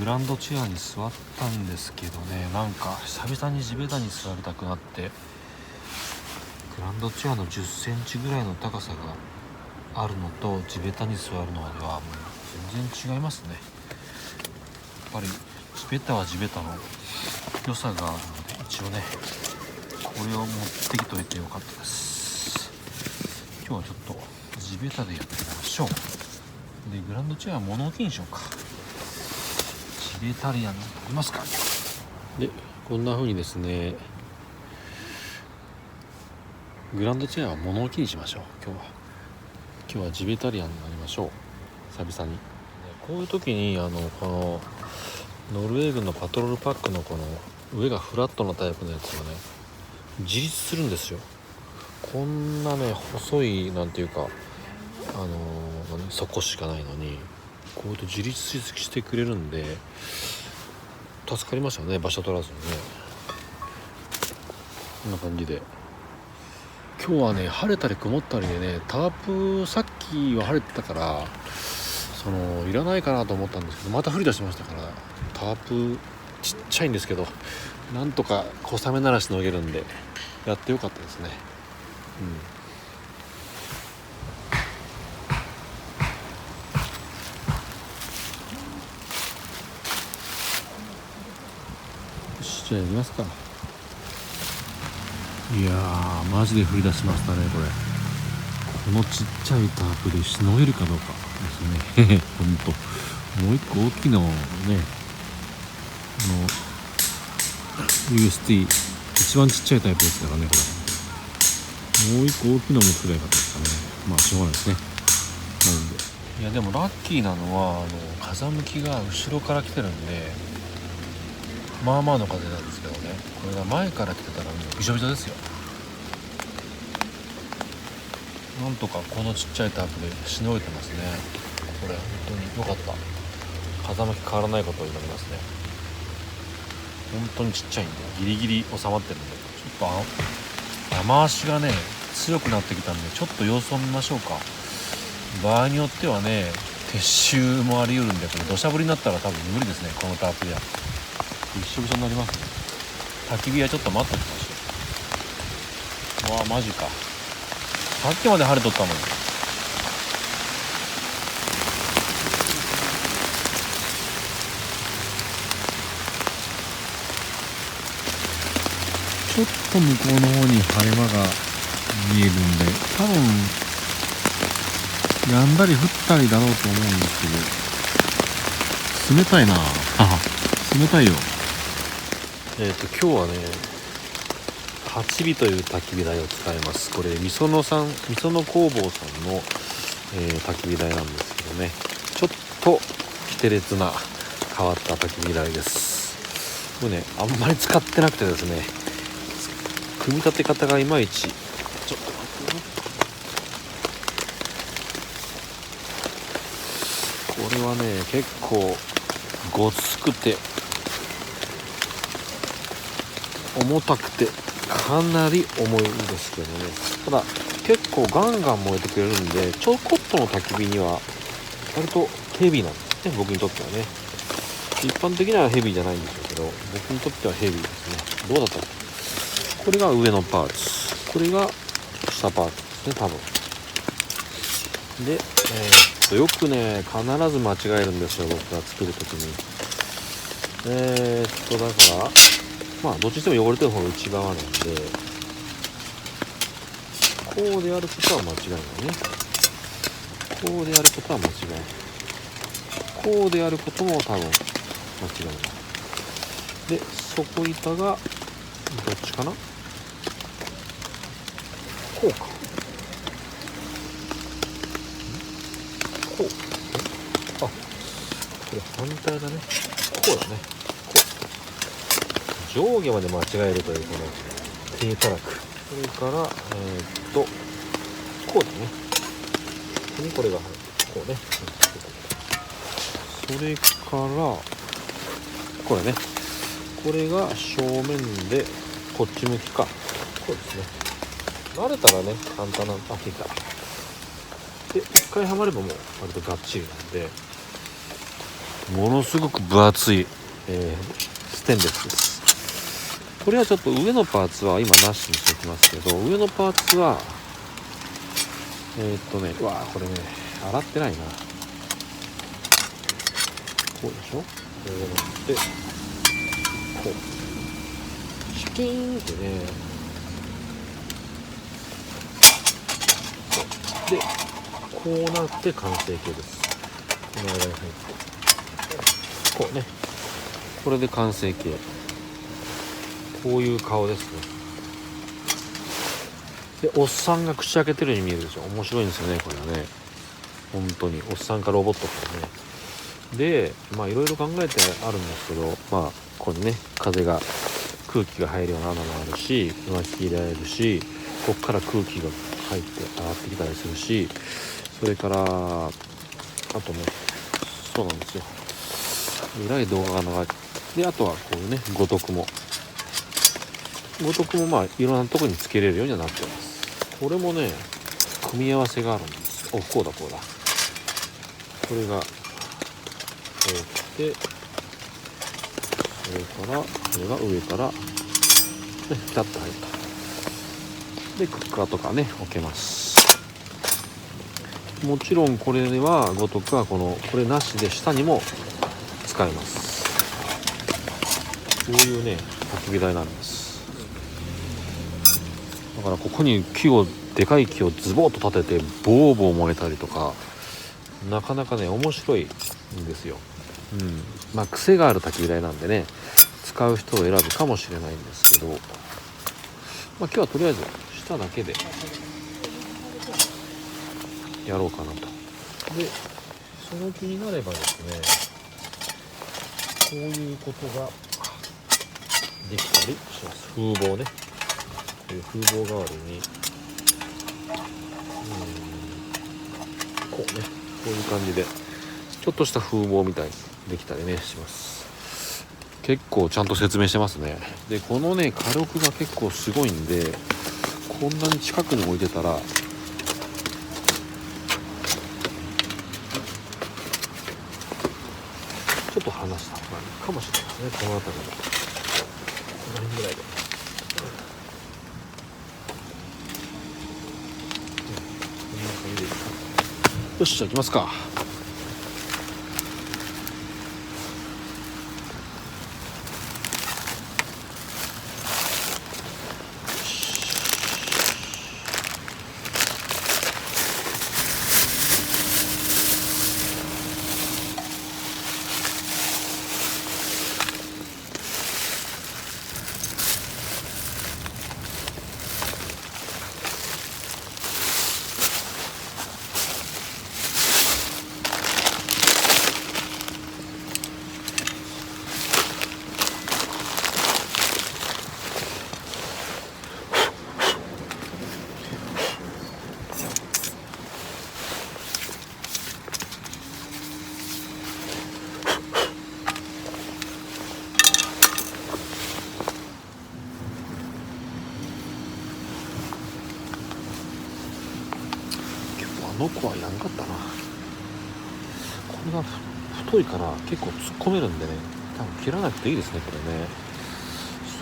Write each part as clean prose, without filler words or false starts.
グランドチェアに座ったんですけどね、なんか久々に地べたに座りたくなって、グランドチェアの10センチぐらいの高さがあるのと地べたに座るのではもう全然違いますね。やっぱり地べたは地べたの良さがあるので、一応ねこれを持ってきといてよかったです。今日はちょっと地べたでやってみましょう。でグランドチェアは物置にしようか。地べたリアンになりますか。でこんな風にですね、グランドチェアは物置にしましょう。今日はジベタリアンになりましょう。久々にこういう時にこのノルウェー軍のパトロールパックのこの上がフラットなタイプのやつがね自立するんですよ。こんなね細いなんていうか底しかないのにこうやって自立してくれるんで助かりましたね。場所取らずにね。こんな感じで今日はね晴れたり曇ったりでね、タープさっきは晴れてたからいらないかなと思ったんですけど、また降り出しましたから、タープちっちゃいんですけどなんとか小雨ならしのげるんでやってよかったですね。よし、じゃあやりますか。いやーマジで降り出しましたね。このちっちゃいタープでしのげるかどうかですねほんともう一個大きいのをね、UST 一番ちっちゃいタイプですからね。これもう一個大きいのも作ればよかったですかね。まあしょうがないですね。なんでいやでもラッキーなのは風向きが後ろから来てるんでまあまあの風なんですけどね、これが前から来てたらもうびしょびしょですよ。なんとかこのちっちゃいタープでしのいでますね。これ本当に良かった。風向き変わらないことになりますね。本当にちっちゃいんでギリギリ収まってるんで、ちょっと雨足がね強くなってきたんでちょっと様子を見ましょうか。場合によってはね撤収もあり得るんで、これ土砂降りになったら多分無理ですね。このタープではびしょびしょになりますね。焚き火はちょっと待っておきましょう。わあマジか、さっきまで晴れとったのに。ちょっと向こうの方に晴れ間が見えるんで、多分やんだり降ったりだろうと思うんですけど、冷たいな冷たいよ。今日はね8尾という焚き火台を使います。これみその工房さんの、焚き火台なんですけどね、ちょっとキテレツな変わった焚き火台です。これねあんまり使ってなくてですね、組み立て方がいまいち。ちょっと待ってね。これはね結構ごつくて重たくてかなり重いんですけどね、ただ結構ガンガン燃えてくれるんで、ちょこっとの焚き火には割とヘビーなんですね。僕にとってはね、一般的にはヘビーじゃないんでしょうけど、僕にとってはヘビーですね。どうだったっけ。これが上のパーツ、これが下パーツですね多分で、よくね必ず間違えるんですよ、僕が作るときに。だからまあどっちにしても汚れてる方が内側なんで、こうでやることは間違いないね。こうでやることは間違いない。こうでやることも多分間違いない。で底板がどっちかな、こうか、こう、あ、これ反対だね。こうだね。上下まで間違えるというこの低たらく。それからこうだね。ここにこれが入る。こうね。それからこれね。これが正面でこっち向きか。こうですね。慣れたらね簡単な。あ、いいか。で一回はまればもう割とガッチリなんで、ものすごく分厚い、ステンレスです。これはちょっと上のパーツは今なしにしておきますけど、上のパーツはうわこれね洗ってないな。こうでしょ。これを持ってこうシュキーンってね、でこうなって完成形です。この間に入ってこうね、これで完成形。こういう顔ですね。でおっさんが口開けてるように見えるでしょ。面白いんですよねこれはね。本当におっさんかロボットかね。でまあいろいろ考えてあるんですけど、まあここにね風が空気が入るような穴もあるし、巻き入れられるし、ここから空気が入って上がってきたりするし、それからあとね、そうなんですよ、えらい動画が流れて、であとはこういうね五徳もまあいろんなとこにつけれるようにはなってます。これもね組み合わせがあるんです。こうだこれがこう来て、それからこれが上からねピタッと入ったでクッカーとかね置けます。もちろんこれはごとくはこれなしで下にも使えます。こういうね焚き火台なんです。だからここにでかい木をズボッと立ててボーボー燃えたりとか、なかなかね面白いんですよ。まあ癖がある焚き火台なんでね使う人を選ぶかもしれないんですけど、まあ今日はとりあえず下だけでやろうかなと。でその気になればですね、こういうことができたりします。風貌ね、こういう風貌代わりにこうね、こういう感じでちょっとした風貌みたいにできたりねします。結構ちゃんと説明してますね。でこのね火力が結構すごいんで、こんなに近くに置いてたらちょっと離した方がいいかもしれないですね。この辺りでこの辺ぐらいで、こんな感じでいいか。よし、じゃあ行きますか。あの子はやんかったな。これが太いから結構突っ込めるんでね、多分切らなくていいですねこれね。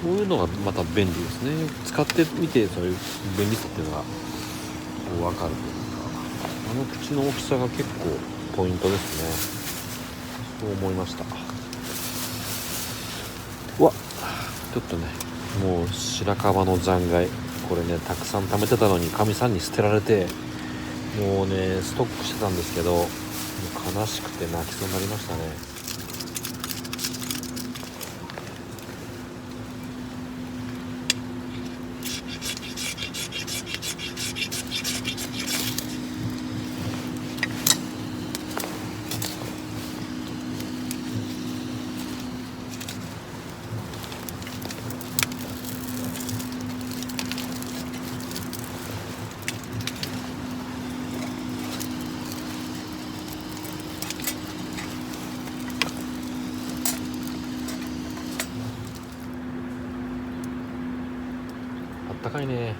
そういうのがまた便利ですね。使ってみてそういう便利さっていうのがこう分かるというか、あの口の大きさが結構ポイントですね。そう思いました。うわちょっとね、もう白樺の残骸、これねたくさん貯めてたのにかみさんに捨てられて、もうねストックしてたんですけど、もう悲しくて泣きそうになりましたね。あったかいね。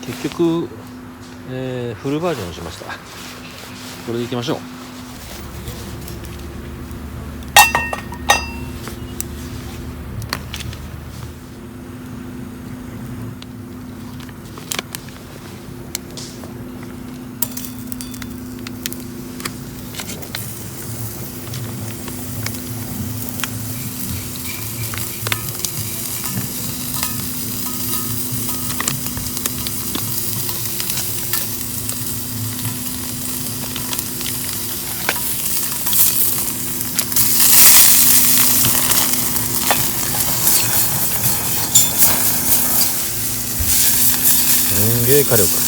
結局、フルバージョンしました。これでいきましょう。すんげえ火力。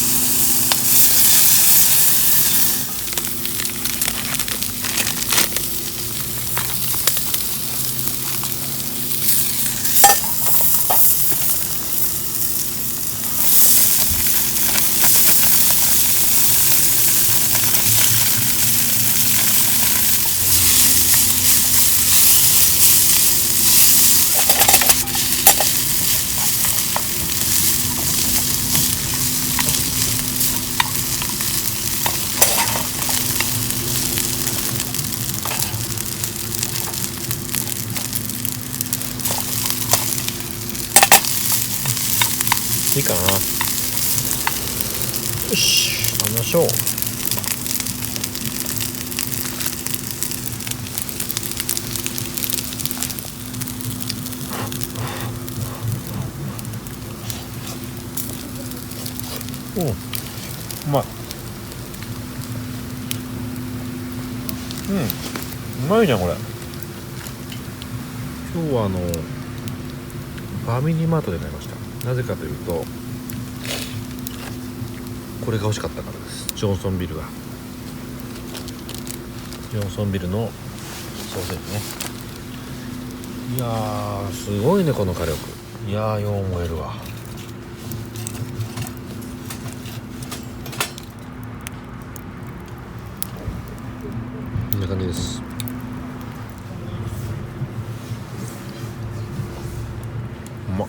いいかな。よし、食べましょう。うん、うまい。うまいじゃんこれ。今日はファミリーマートで買いました。なぜかというとこれが欲しかったからです。ジョンソンビルのソーセージね。いやーすごいねこの火力。いやーよう燃えるわ。こんな感じです。うまっ。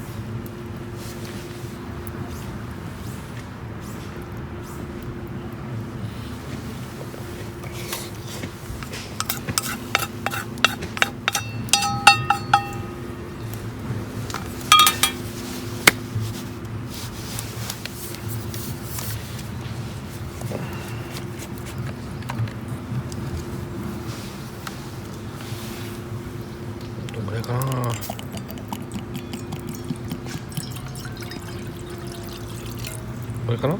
どんぐらいかな。これかな。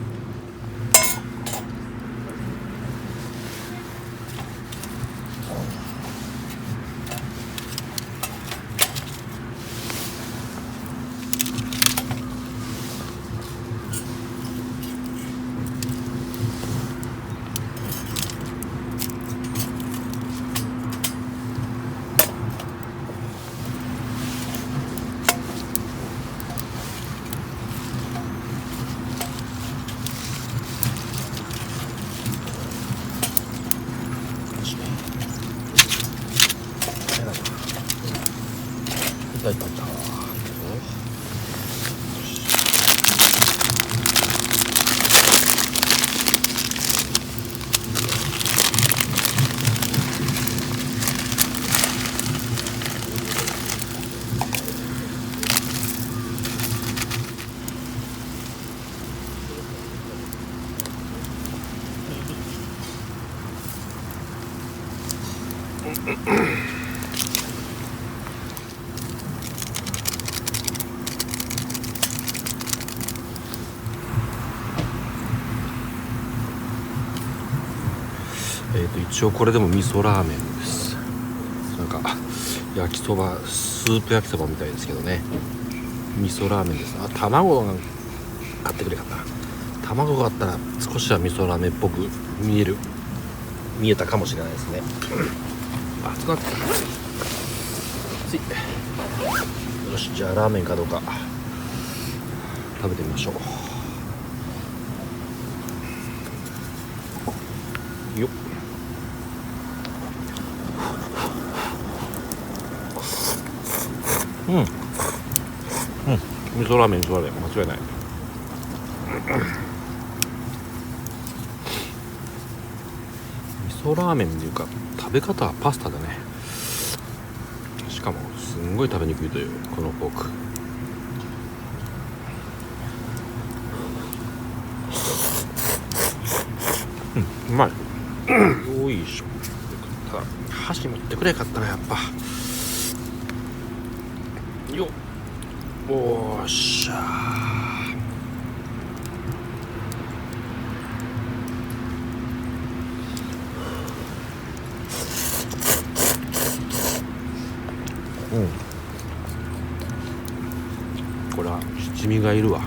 いたいたいた。一応これでも味噌ラーメンです。なんか焼きそば、スープ焼きそばみたいですけどね、味噌ラーメンです。あ、卵が買ってくれかったな。卵があったら少しは味噌ラーメンっぽく見えたかもしれないですね。あ、熱くなってきた。熱い。よし、じゃあラーメンかどうか食べてみましょう。よっ。味噌ラーメン間違いない。味噌ラーメンっていうか食べ方はパスタだね。しかもすんごい食べにくいというこのフォーク。うまい。おいしょ。ただ箸持ってくれよかったなやっぱ。よっ。おーっしゃー。これは七味がいるわ。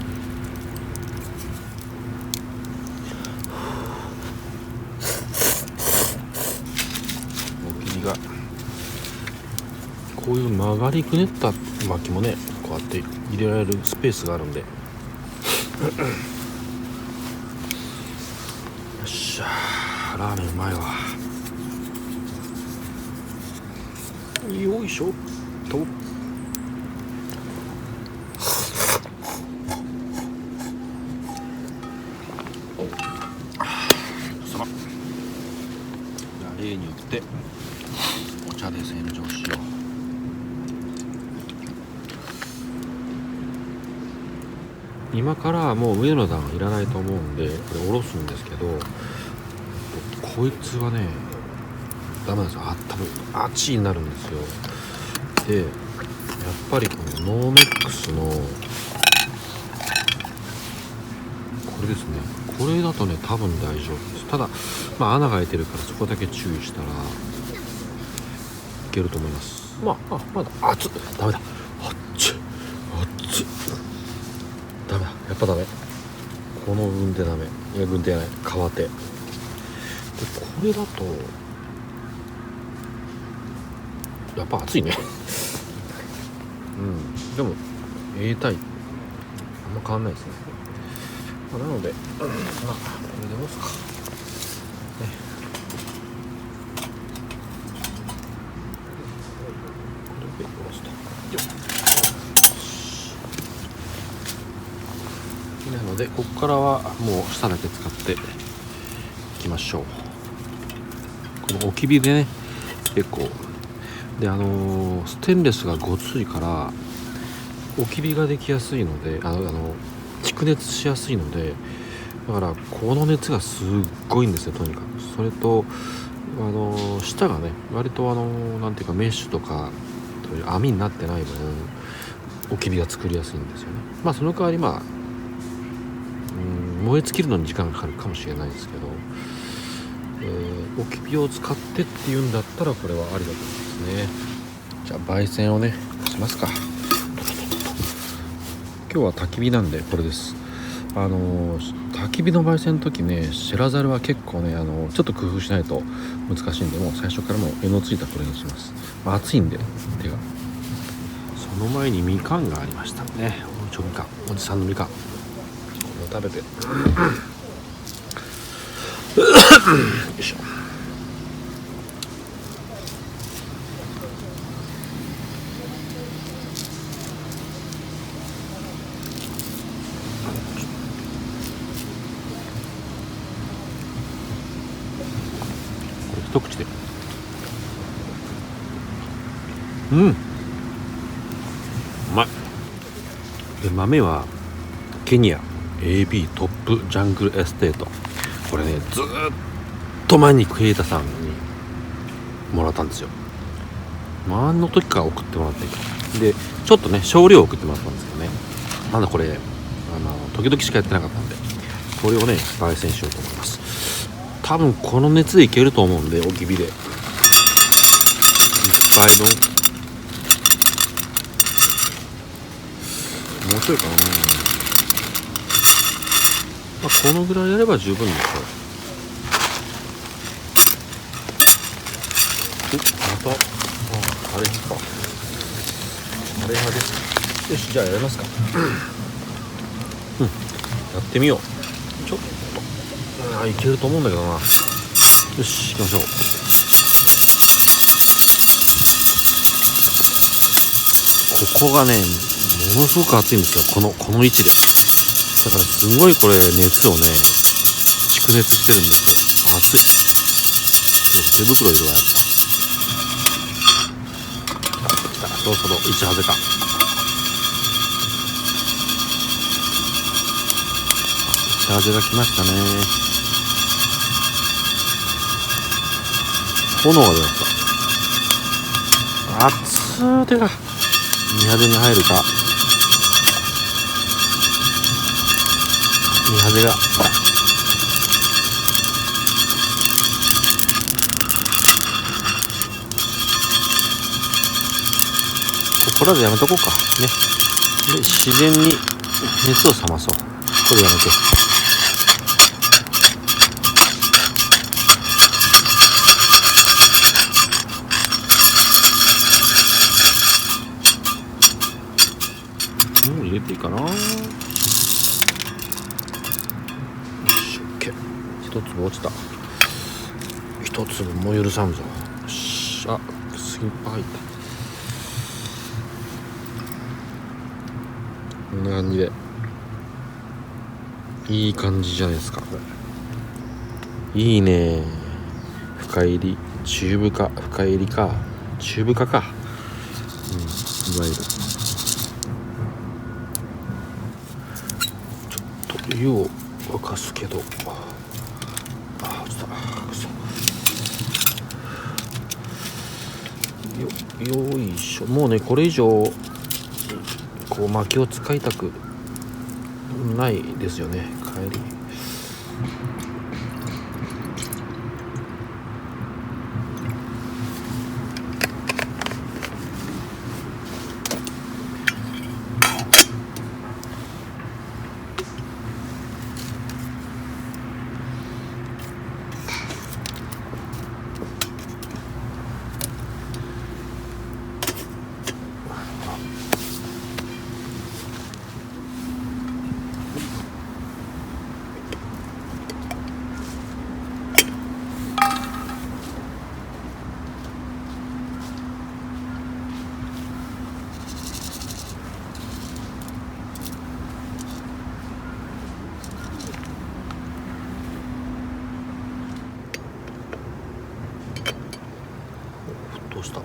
がこういう曲がりくねった巻きもね、こうやって入れられるスペースがあるんでよっしゃー、ラーメンうまいわ。よいしょと。例によってお茶で洗浄しよう。今からはもう上の段はいらないと思うんでこれ下ろすんですけど、こいつはねダメなんですよ。多分熱いになるんですよ。でやっぱりこのノーメックスのこれですね、これだとね多分大丈夫です。ただ穴が開いてるからそこだけ注意したらいけると思います。まだ熱っ、ダメだ、熱っダメだ、やっぱダメ。この軍手ダメ。いや軍手じゃない、革手でこれだとやっぱ熱いねでも永代あんま変わんないですね。なのでこれでもすかね。これで下ろすとなのでここからはもう下だけ使っていきましょう。この置き火でね結構でステンレスがごついから置き火ができやすいので蓄熱しやすいので、だからこの熱がすっごいんですよとにかく。それと下がね割となんていうかメッシュとかそういう網になってない分置き火が作りやすいんですよね。その代わり燃え尽きるのに時間がかかるかもしれないですけど、置き火を使ってっていうんだったらこれはありだと思いますね。じゃあ焙煎をねしますか。今日は焚き火なんでこれです。焚き火の焙煎の時ね白ざるは結構ねちょっと工夫しないと難しいんで、もう最初からもう柄のついたこれにします。熱いんで手が。その前にみかんがありましたね。みかん、おじさんのみかん、これを食べてよいしょ。一口でうまい。で豆はケニア AB トップジャングルエステート。これねずっと前にクリエイターさんにもらったんですよ。の時から送ってもらってでちょっとね少量送ってもらったんですけどね、まだこれ時々しかやってなかったんでこれをね焙煎しようと思います。多分この熱でいけると思うんで置き火で1杯分もうちょいかな、このぐらいやれば十分でしょう。またあれかあれ派ですか。よしじゃあやりますかやってみよう。ちょっといけると思うんだけどな。よし行きましょう。ここがねものすごく熱いんですよ。この位置でだからすごいこれ熱をね蓄熱してるんですよ。熱い。手袋いるわやっぱ。来た、そろそろ1ハゼか。1ハゼが来ましたね。炎が出ました。熱ー手が2ハゼに入るか。2ハゼがこれはやめとこうかね。で自然に熱を冷まそう。これやめて。もう入れていいかな。よし OK。一粒落ちた。一粒も許さんぞ。よし、あ、すいっぱい入った。こんな感じでいい感じじゃないですか。これいいね。深入り中深深入りか中深か、いわゆるちょっと湯を沸かすけど、落ちた。よいしょ。もうねこれ以上こう薪を使いたくないですよね。帰りどうした。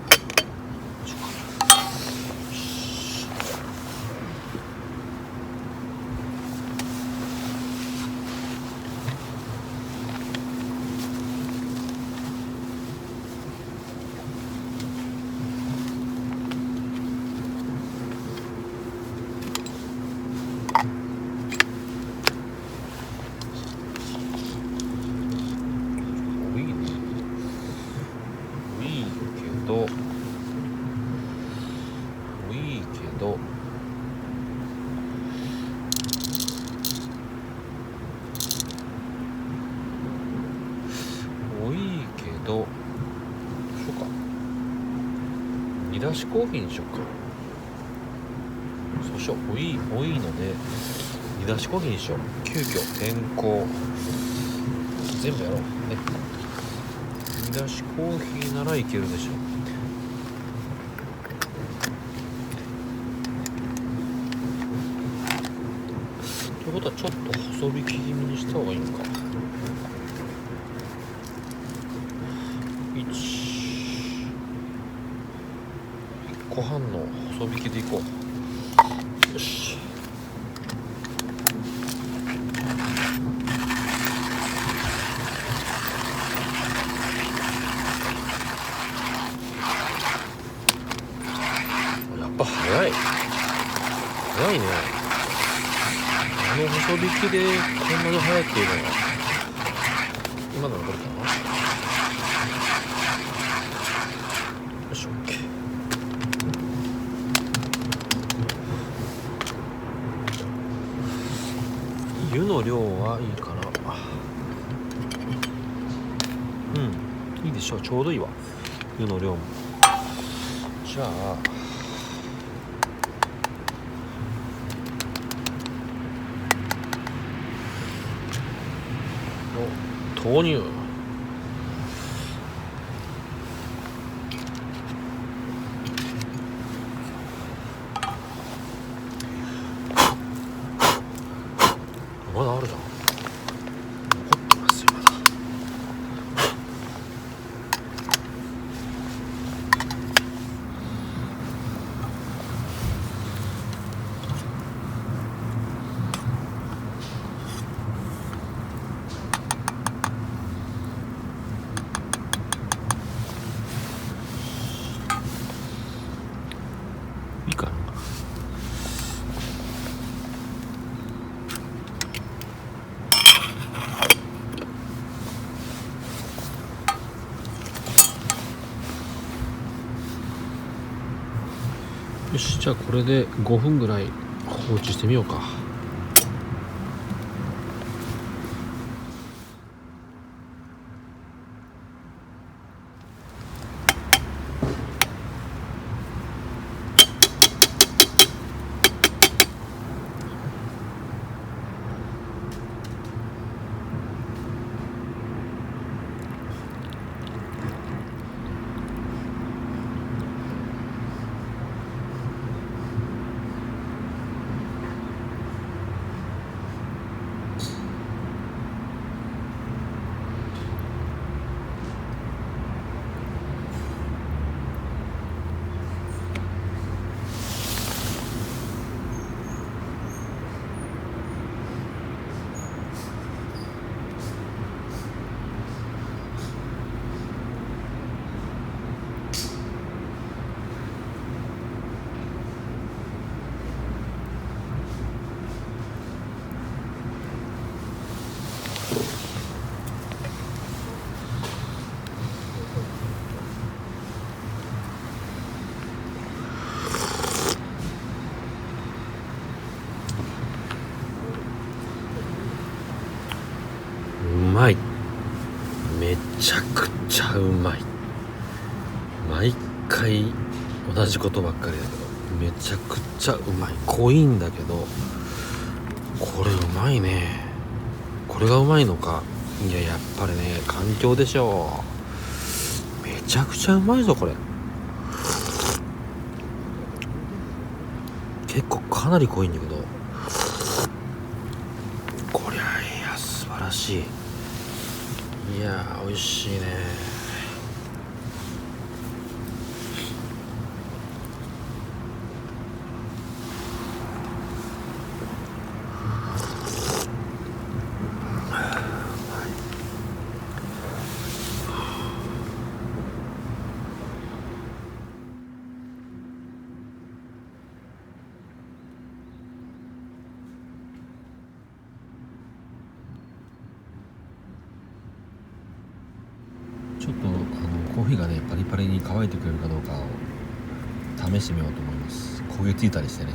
いいけどそうか、煮出しコーヒーにしようか。そうしよう。多いので煮出しコーヒーにしよう。急遽変更全部やろうね。煮出しコーヒーならいけるでしょう。ということはちょっと細引き気味にした方がいいのか。1個半の細引きでいこう。よし。やっぱ早いね。細引きでこんなに早いっていうのは今のどれかな。よし OK。 湯の量はいいかな。いいでしょう。ちょうどいいわ湯の量も。じゃあ豆乳まだあるじゃん。残ってますよまだ。いいかな。よし、じゃあこれで5分ぐらい放置してみようか。うまい。めちゃくちゃうまい。毎回同じことばっかりだけどめちゃくちゃうまい。濃いんだけどこれうまいね。これがうまいのか。いややっぱりね環境でしょう。めちゃくちゃうまいぞこれ。結構かなり濃いんだけどこりゃいや素晴らしい。いや美味しいね。ちょっとコーヒーがねパリパリに乾いてくれるかどうかを試してみようと思います。焦げついたりしてね。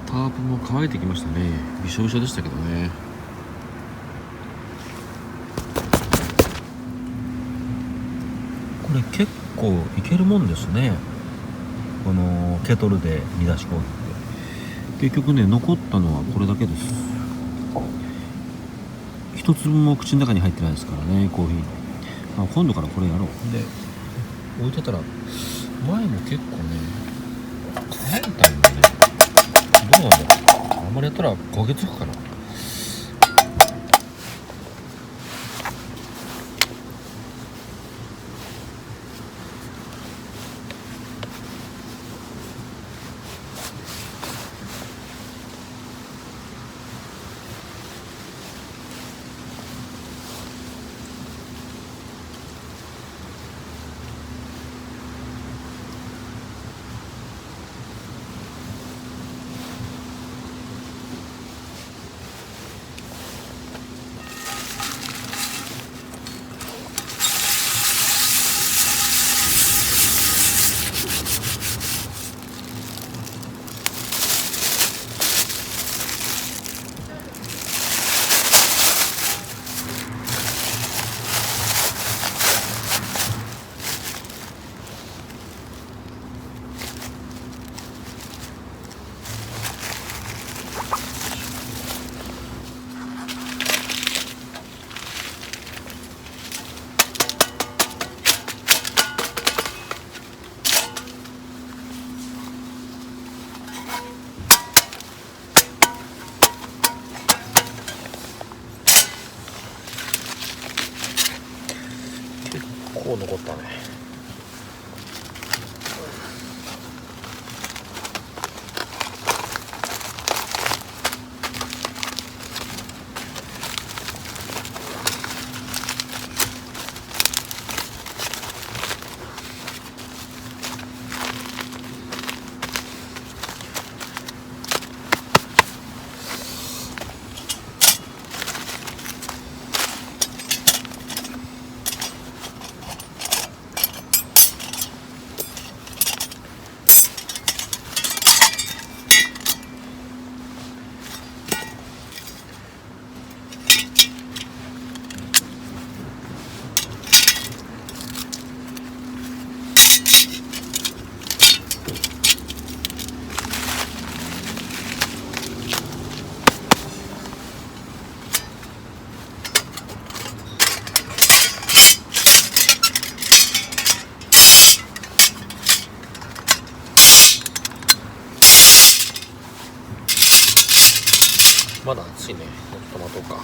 タープも乾いてきましたね。びしょびしょでしたけどね。これ結構いけるもんですね。このケトルで煮出しコーヒーって結局ね残ったのはこれだけです。一粒も口の中に入ってないですからねコーヒー。今度からこれやろう。で置いてたら前も結構ね乾いたんでね、どうなんだろう。あんまりやったら焦げつくかな。構残ったね。まだ暑いね。もっと待とうか。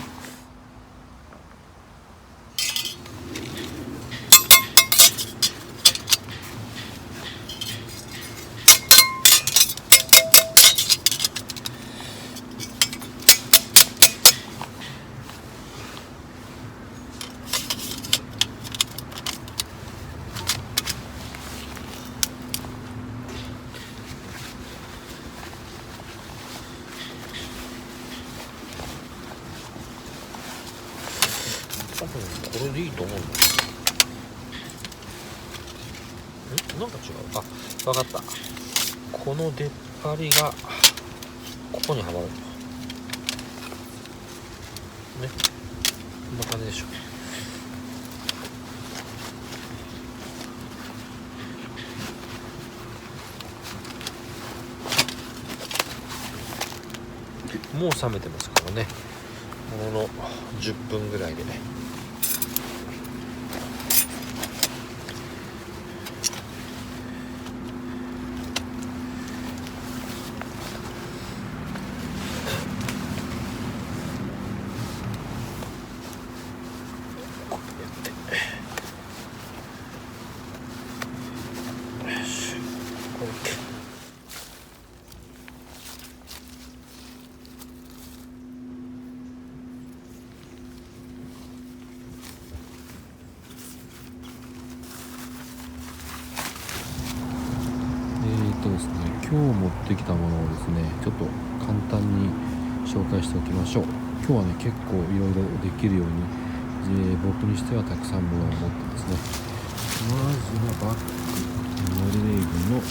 多分これでいいと思うんだ。なんか違う。あ、分かった。この出っ張りがここにはまるとね。こんな感じでしょ。もう冷めてますからね。ものの10分ぐらいでね。ですね、今日持ってきたものをですね、ちょっと簡単に紹介しておきましょう。今日はね、結構いろいろできるように、僕にしてはたくさんものを持ってですね。まずはバッグ、ノルウェー軍の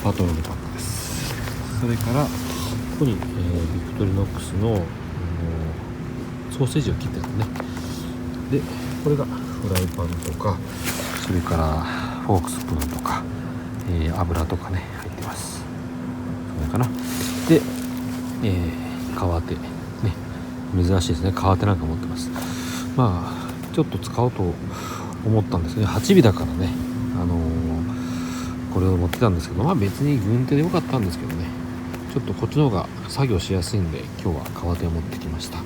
パトロールパックです。それからここに、ビクトリノックスの、ソーセージを切ってるね。で、これがフライパンとか、それからフォークスプーンとか、油とかね入ってます。それかな。で、革手ね、珍しいですね。革手なんか持ってます。まあちょっと使おうと思ったんですね。8尾だからね、これを持ってたんですけど、まあ別に軍手でよかったんですけどね、ちょっとこっちの方が作業しやすいんで今日は革手を持ってきました。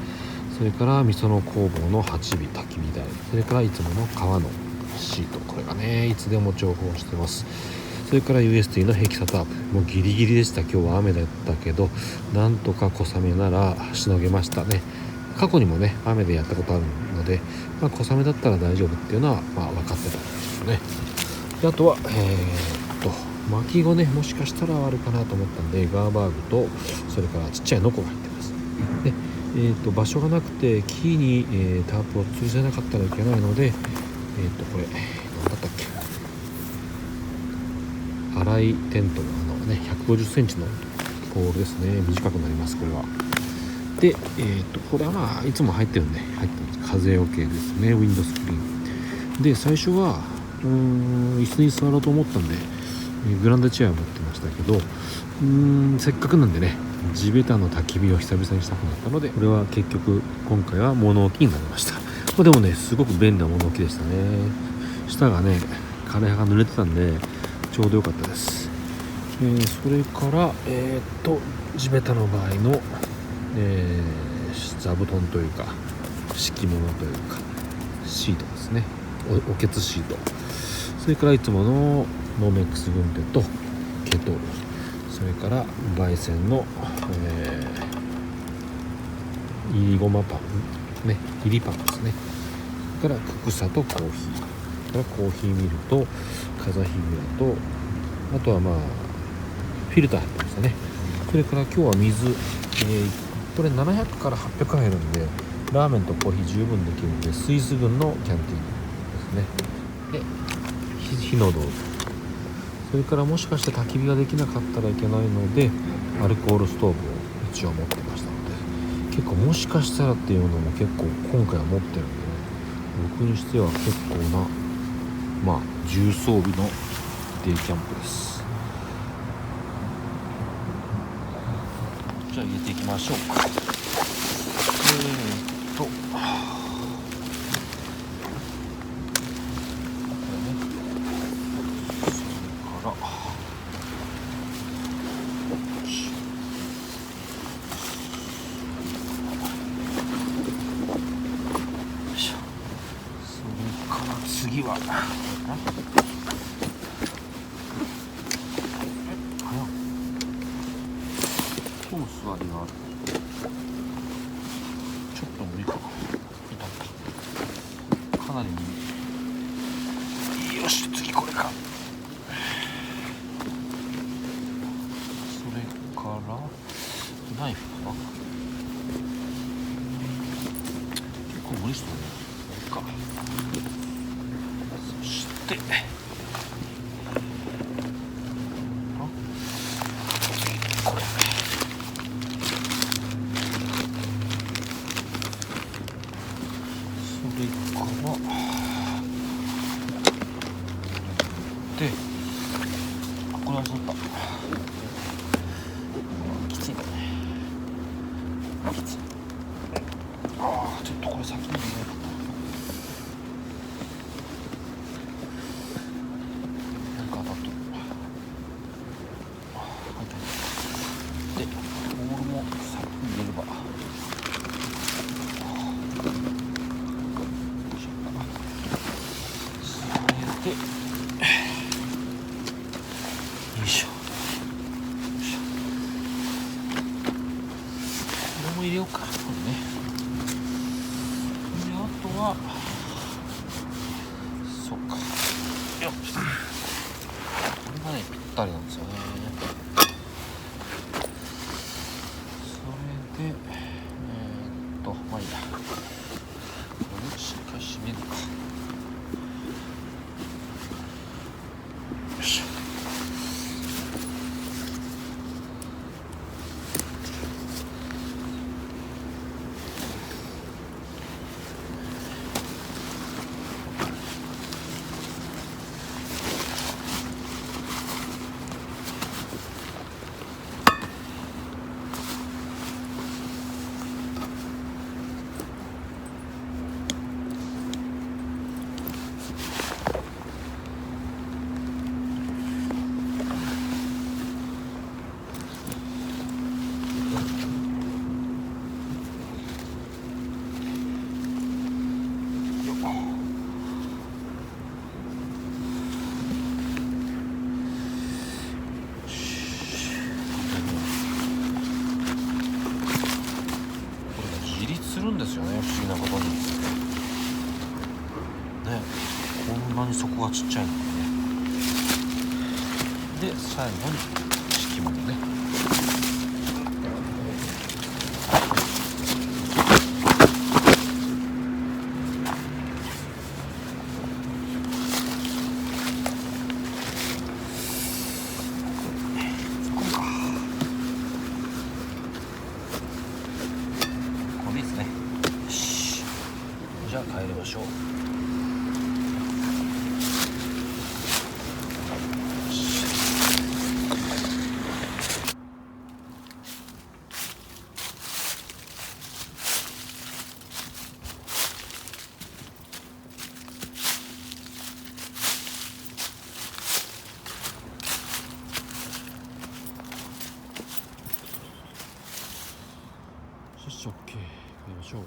それから味噌の工房の8尾焚き火台、それからいつもの革のシート、これがねいつでも重宝してます。それから UST のヘキサタープ、もうギリギリでした。今日は雨だったけどなんとか小雨ならしのげましたね。過去にもね雨でやったことあるので、小雨だったら大丈夫っていうのは分かってたんですよね。であとは巻き子ね、もしかしたらあるかなと思ったんでガーバーグと、それからちっちゃいノコが入ってます。で、場所がなくて木に、タープを吊るせなかったらいけないので、これ何だったっけ、粗いテントの150センチのポールですね。短くなりますこれは。で、これはいつも入ってるんで入ってます。風よけですね、ウィンドスクリーンで。最初は椅子に座ろうと思ったんでグランドチェアを持ってましたけど、せっかくなんでね地べたの焚き火を久々にしたくなったので、これは結局今回は物置になりました。でもねすごく便利な物置でしたね。下がね枯葉が濡れてたんでちょうど良かったです。それから地べたの場合の、座布団というか敷物というかシートですね。おけつシート、それからいつものノーメックス軍手とケトル、それから焙煎の、いりごまパンね、いりパンですね。それからククサとコーヒー、からコーヒーミルと風邪ひぐらと、あとはフィルター入ってましたね。それから今日は水、これ700から800入るんでラーメンとコーヒー十分できるんで、スイス軍のキャンティーンですね。で火の道具、それからもしかして焚き火ができなかったらいけないのでアルコールストーブを一応持ってましたので、結構もしかしたらっていうのも結構今回は持ってるんでね、僕にしては結構な重装備のデイキャンプです。じゃあ入れていきましょうか。これね、それから次はこの座りがある。ちょっと無理かかなり無理。よし、次これか。それからナイフかな。結構無理してるね。これか。そしてこれ、それからで、これはそうだ、きついね、きつい。ちょっとこれ先に入れないかな。なんか当たっとる。で、ボールも先に入れれば、それでよいしょ、これも入れようか、これね。で、あとはそうか、よっ、これがねぴったりなんですよね。それでいいや、これしっかり締めるか。よいしょ。するんですよね、不思議なことにね。こんなに底がちっちゃいのにね。で、最後に敷物ね。これですね。よし、じゃあ帰りましょう。よし、OK、帰りましょう。